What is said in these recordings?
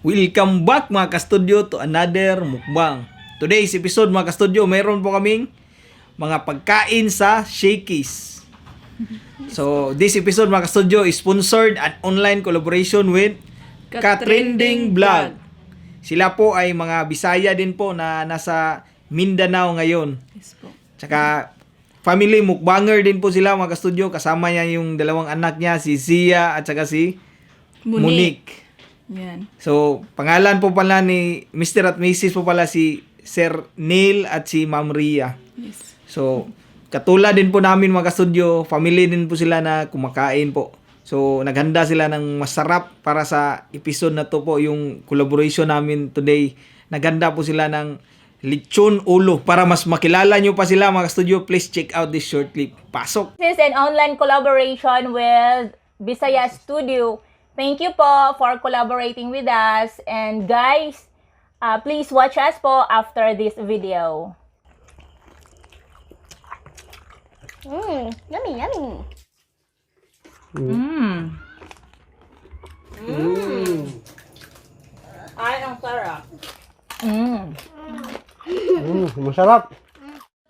Welcome back mga ka-studio to another mukbang. Today's episode mga ka-studio, mayroon po kaming mga pagkain sa Shakey's. So this episode mga ka-studio is sponsored and online collaboration with Ka-Trending Vlog. Sila po ay mga Bisaya din po na nasa Mindanao ngayon. Yes po. Tsaka family mukbanger din po sila mga ka-studio. Kasama niya yung dalawang anak niya, si Zia at saka si Monique. Yan. So, pangalan po pala ni Mr. at Mrs. po pala si Sir Neil at si Ma'am Ria. Yes. So, katulad din po namin mga ka-studio, family din po sila na kumakain po. So, naghanda sila ng masarap para sa episode na to po, yung collaboration namin today. Naghanda po sila ng lechon ulo. Para mas makilala nyo pa sila mga ka-studio, please check out this short clip. Pasok! This is an online collaboration with Bisaya Studio. Thank you po for collaborating with us. And guys, please watch us po after this video. Yummy, yummy. Ay, ang sarap. Masarap!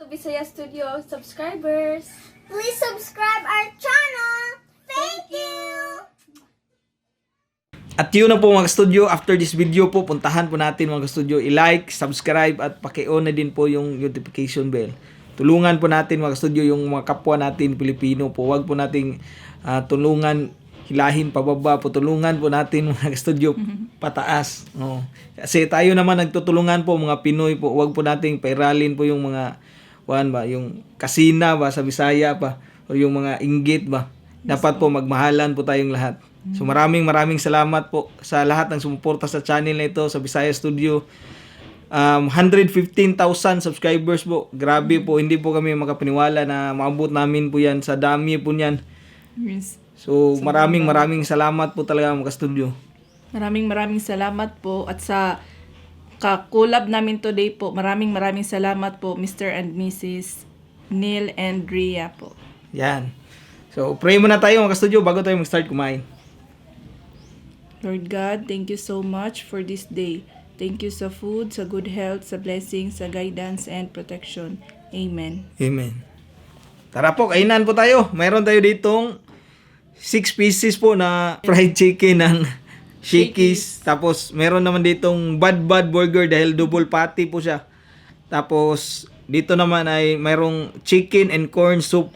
To Bisaya Studio subscribers. Please subscribe our channel. Thank you. At yun na po mga studio, after this video po, puntahan po natin mga studio, i-like, subscribe at paki-on na din po yung notification bell. Tulungan po natin mga studio yung mga kapwa natin Pilipino po. Huwag po nating tulungan, hilahin pababa po. Tulungan po natin mga studio pataas. No. Kasi tayo naman nagtutulungan po mga Pinoy po. Huwag po nating pairalin po yung mga yung kasina ba sa Bisaya pa o yung mga inggit ba. Dapat po magmahalan po tayong lahat. So maraming salamat po sa lahat ng sumuporta sa channel na ito sa Bisaya Studio. 115,000 subscribers po. Grabe po, hindi po kami makapaniwala na maabot namin po yan. Sa dami po niyan. Yes. So maraming salamat po talaga mga studio. Maraming salamat po at sa ka-collab namin today po. Maraming salamat po Mr. and Mrs. Neil and Ria po. Yan. So pray muna tayo mga studio bago tayo mag-start kumain. Lord God, thank you so much for this day. Thank you sa food, sa good health, sa blessings, sa guidance and protection. Amen. Amen. Tara po, kainan po tayo. Mayroon tayo ditong 6 pieces po na fried chicken ng Shakey's. Tapos meron naman ditong bad burger dahil double patty po siya. Tapos dito naman ay mayroong chicken and corn soup.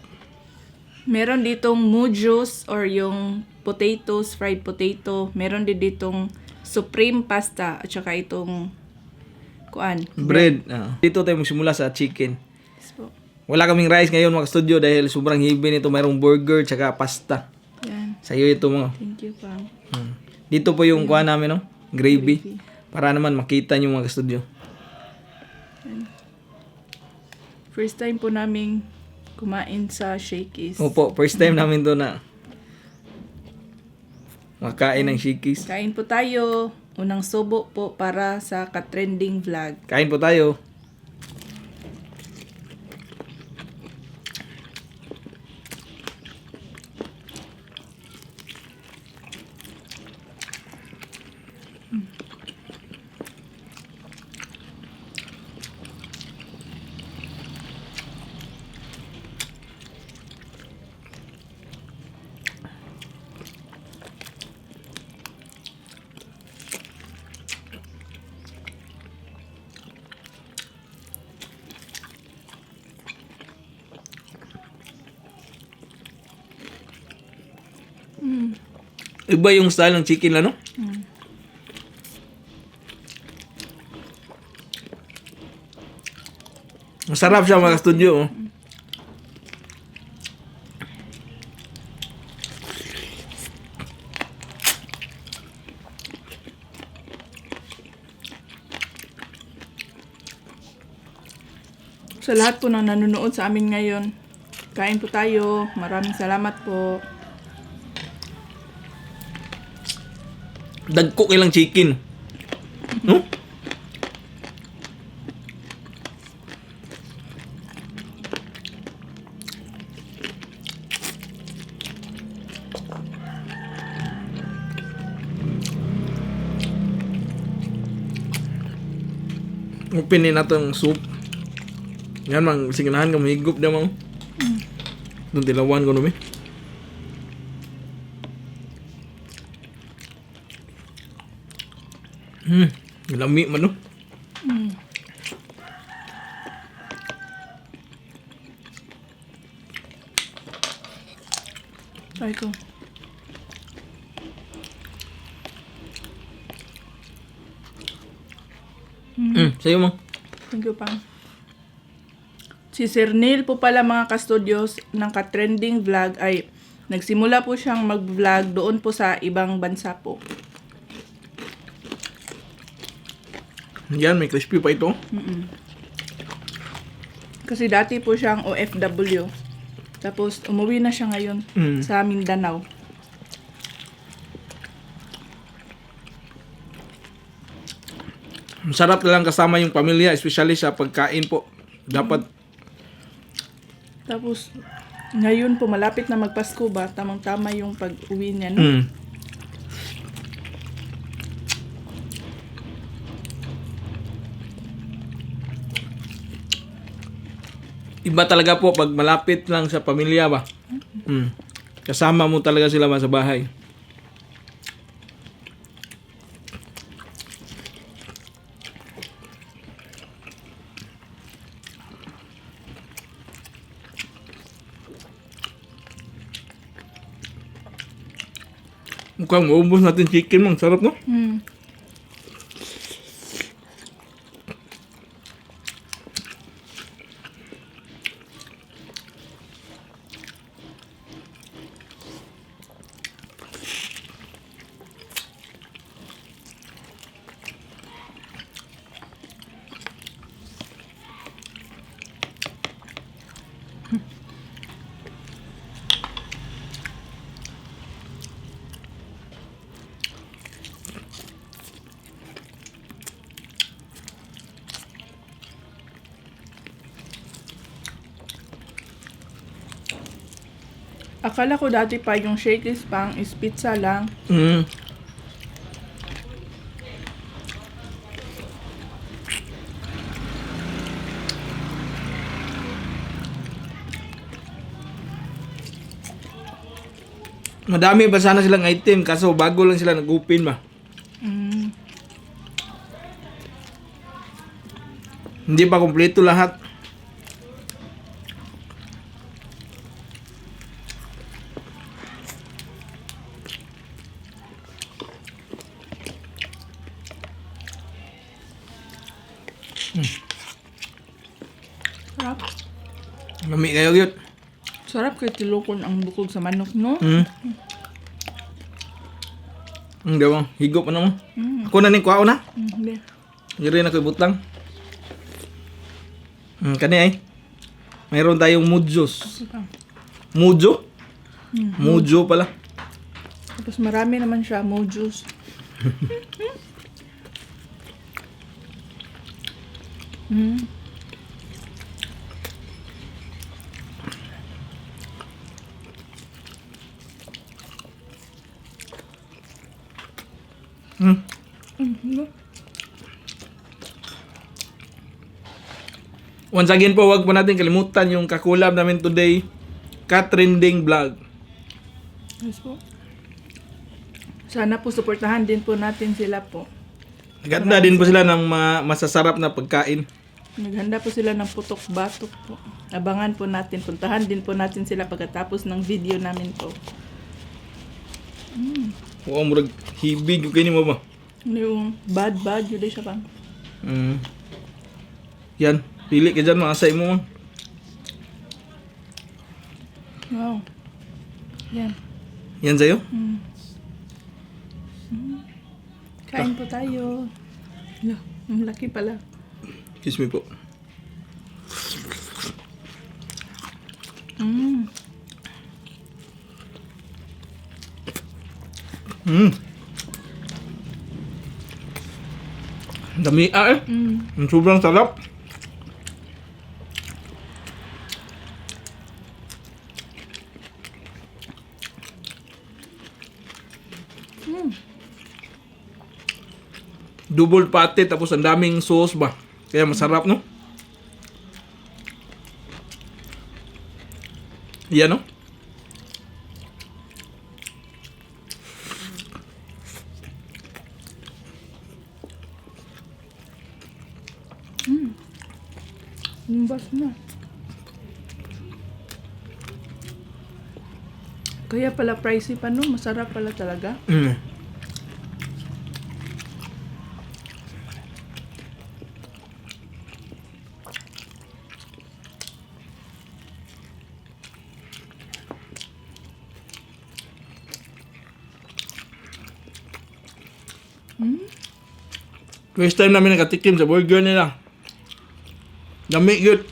Meron ditong mujos or yung potatoes, fried potato. Meron din ditong supreme pasta at saka itong Bread. Dito tayo magsimula sa chicken. Yes po. Wala kaming rice ngayon mga studio dahil sobrang heavy nito. Mayroong burger tsaka pasta. Yan. Sa'yo ito mga. Thank you, Pang. Dito po yung kuha namin, no? Gravy. Para naman makita nyo mga studio. First time po naming kumain sa Shakey's. Opo, first time namin to na makain ng Shakey's. Kain po tayo. Unang subo po para sa Ka-Trending Vlog. Kain po tayo. Iba yung style ng chicken, ano? Masarap siya mga studio. Oh. Sa lahat po na nanonood sa amin ngayon, kain po tayo. Maraming salamat po. Dagko ilang chicken. No? Openin na itong soup. Yan mang, siganahan ka mahigop na mo. Itong tilawan ko namin. Lami man no. Try ko. Sa'yo mo. Thank you, Pang. Si Sir Neil po pala mga ka-studios ng ka-trending vlog ay nagsimula po siyang mag-vlog doon po sa ibang bansa po. Yan, may crispy pa ito. Kasi dati po siyang OFW. Tapos umuwi na siya ngayon sa Mindanao. Masarap lang kasama yung pamilya, especially sa pagkain po. Dapat Tapos ngayon po malapit na magpasko ba, tamang-tama yung pag-uwi niya, no? Iba talaga po pag malapit lang sa pamilya ba. Kasama mo talaga sila ba sa bahay. Mukhang maubos natin chicken mo. Sarap no? Akala ko dati pa yung Shakey's Pang is pizza lang. Madami ba sana silang item kaso bago lang sila nag-open ba. Hindi pa kumpleto lahat. Sarap. Mami kayo yun. Sarap kay tilukon ang bukog sa manok, no? Hindi mo. Higop ano mo. Ako na ning kuwao na. Hindi. Yuri na ko ibutang. Kani ay. Mayroon tayong mujos. Mujo? Mujo pala. Tapos marami naman siya, mo juice. Once again po, wag po natin kalimutan yung kakulab namin today. Ka-trending vlog. Yes po. Sana po suportahan din po natin sila po. Ganda din po sila ng masasarap na pagkain. Naghanda po sila ng putok batok po. Abangan po natin. Puntahan din po natin sila pagkatapos ng video namin po. Oo, murag hibig yung kainin mo ba? Yung bad yun siya pang. Yan, pili ka dyan, makasay mo man. Wow. Yan. Yan sa'yo? Kain po tayo. Hala, ang laki pala. Excuse me po. Dami eh. Sobrang sarap. Double patty tapos ang daming sauce ba? Kaya masarap, no? Yan, no? Lumbas na. Kaya pala pricey pa no, masarap pala talaga. Mm. First time namin nakatikim sa burger nila. Dami good.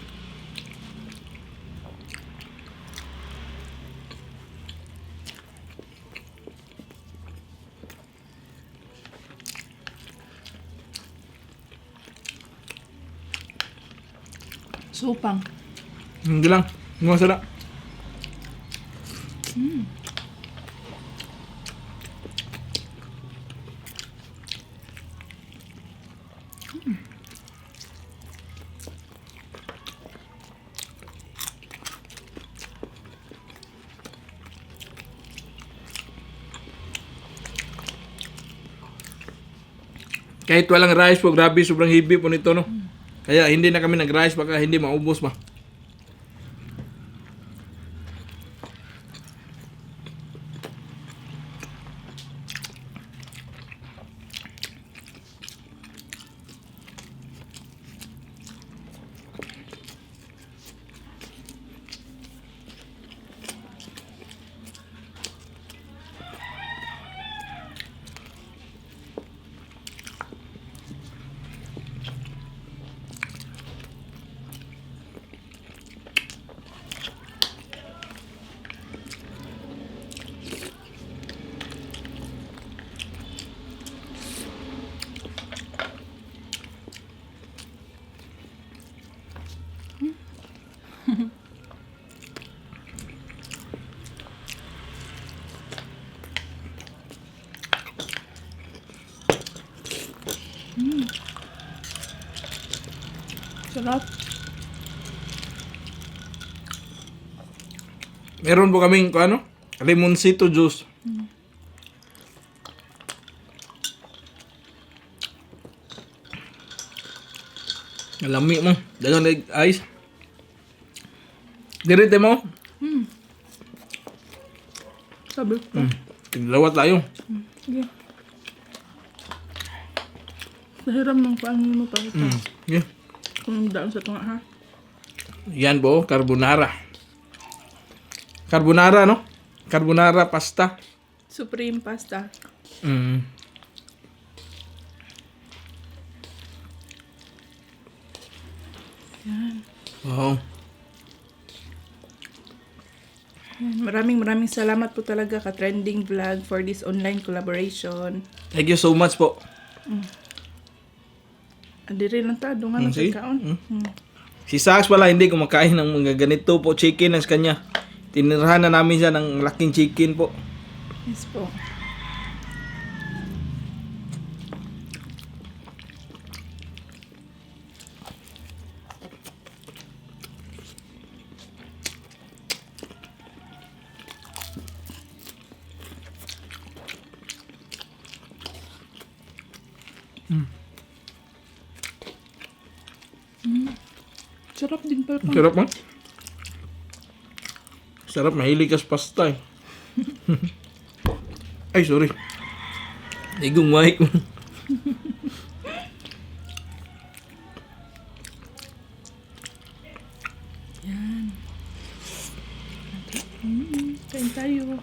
Supang. Hindi lang. Masarap. Kahit walang rice po, grabe, sobrang heavy po nito, no? Kaya hindi na kami nag-rice, baka hindi maubos ba. Sarap. Meron po kaming, ano? Limoncito juice. Lami mo. Dagang ice. Dirite mo. Sabi ko. Tiglawa tayo. Sige. Nahiram ng paano mo pa ito. Yeah. Kung daan sa tunga ha. Yan po, carbonara. Carbonara, no? Carbonara pasta. Supreme pasta. Mm. Yan. Wow. Maraming salamat po talaga ka Trending Vlog for this online collaboration. Thank you so much po. Adiri lang ta, dungan ng Sige. pagkaon. Si Sax wala hindi kumakain ng mga ganito po chicken ang kanya. Tinirahan na namin siya ng laking chicken po. Yes po. Sarap din pala. Sarap man. Sarap, mahilig ka sa pasta eh. Ay, sorry. Igong mic. Yan. Kain tayo.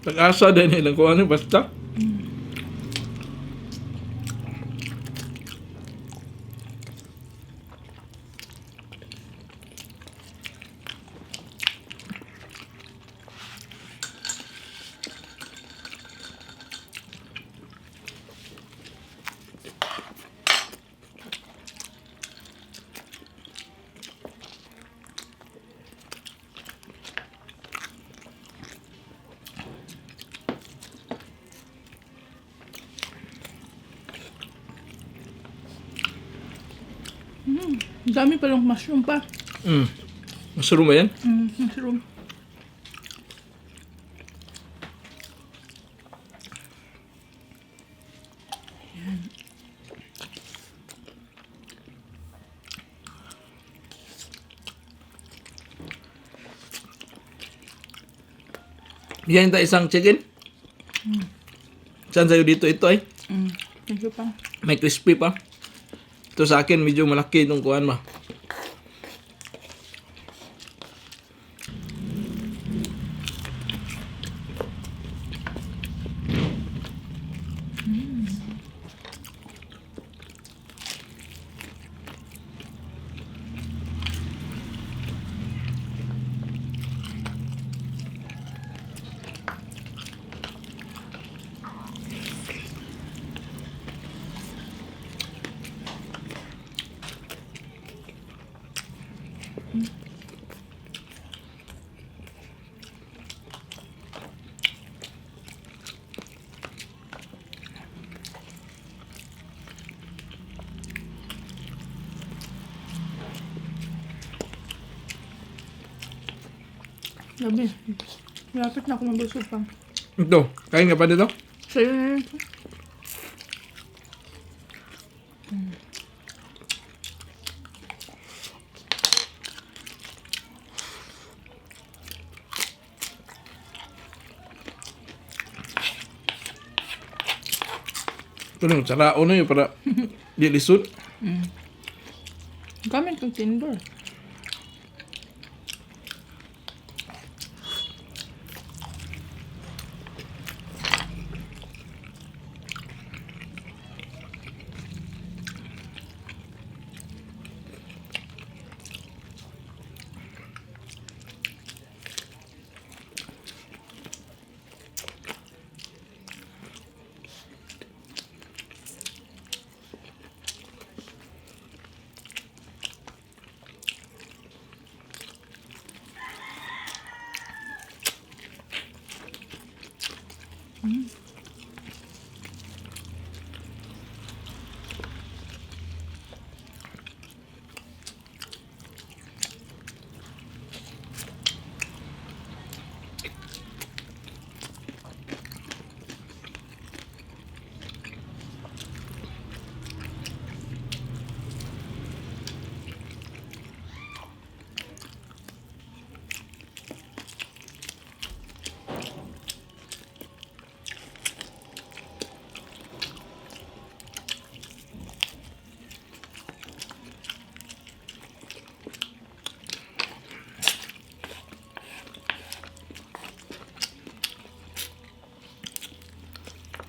Pag-asa din nila kung ano basta. Ang dami palang mushroom pa. Mushroom ba yan? Mushroom. Yan ta isang chicken. Saan sa'yo dito ito ay? Thank you pa. May crispy pa. Ito sa akin medyo malaki itong kuhan ba. Gabi. Lapit na ako mabusog pa. Ito, kain ka pa dito? Sa'yo na yun. Ito lang, sarao na yun para di lisod. Gamit kong tinder.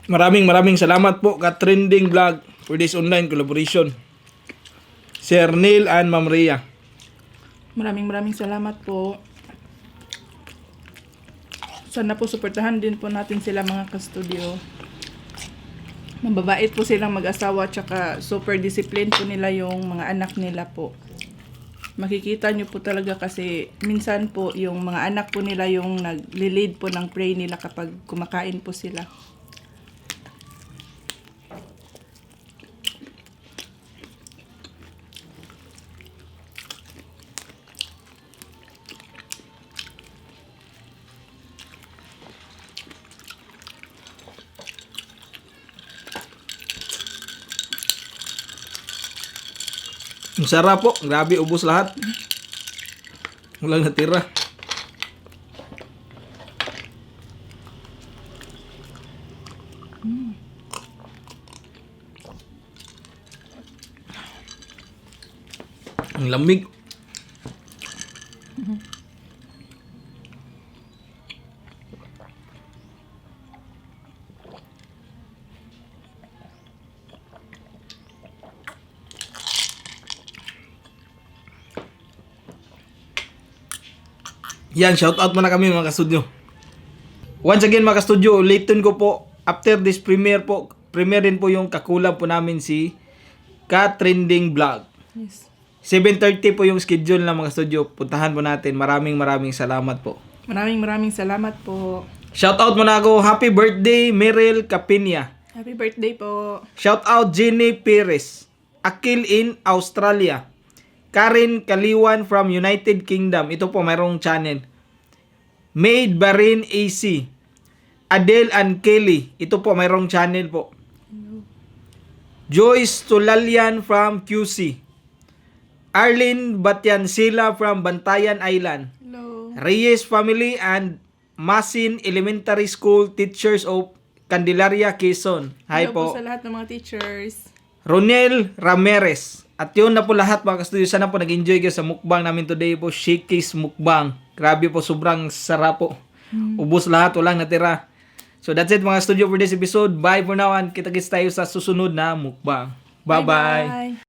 Maraming salamat po ka trending vlog for this online collaboration. Sir Neil and Ma'am Rhea. Maraming salamat po. Sana po suportahan din po natin sila mga ka-studio. Mababait po silang mag-asawa tsaka super disciplined po nila yung mga anak nila po. Makikita nyo po talaga kasi minsan po yung mga anak po nila yung nag-lead po ng pray nila kapag kumakain po sila. Ang sarap po. Grabe, ubos lahat. Walang natira. Ang lamig. Yan, shout out muna kami mga ka-studio. Once again mga ka-studio, ulitin ko po, after this premiere po, premiere din po yung kakulab po namin si Ka-Trending Vlog. Yes. 7:30 po yung schedule ng mga studio. Puntahan po natin. Maraming salamat po. Maraming salamat po. Shout out muna ako. Happy birthday, Meryl Capinia. Happy birthday po. Shout out Jenny Perez. Akil in Australia. Karen Kaliwan from United Kingdom. Ito po mayroong channel. Maid Barin AC. Adele and Kelly. Ito po mayroong channel po. Joyce Tulalian from QC. Arlene Batyansila from Bantayan Island. Hello. Reyes family and Masin Elementary School teachers of Candelaria, Quezon. Hi Hello po. po sa lahat ng mga teachers. Ronel Ramirez. At yun na po lahat mga ka-studio. Sana po nag-enjoy kayo sa mukbang namin today po. SHAKEY'S mukbang. Grabe po, sobrang sarap po. Ubus lahat, walang natira. So that's it mga studio for this episode. Bye for now and kita-kits tayo sa susunod na mukbang. Bye-bye. Bye-bye.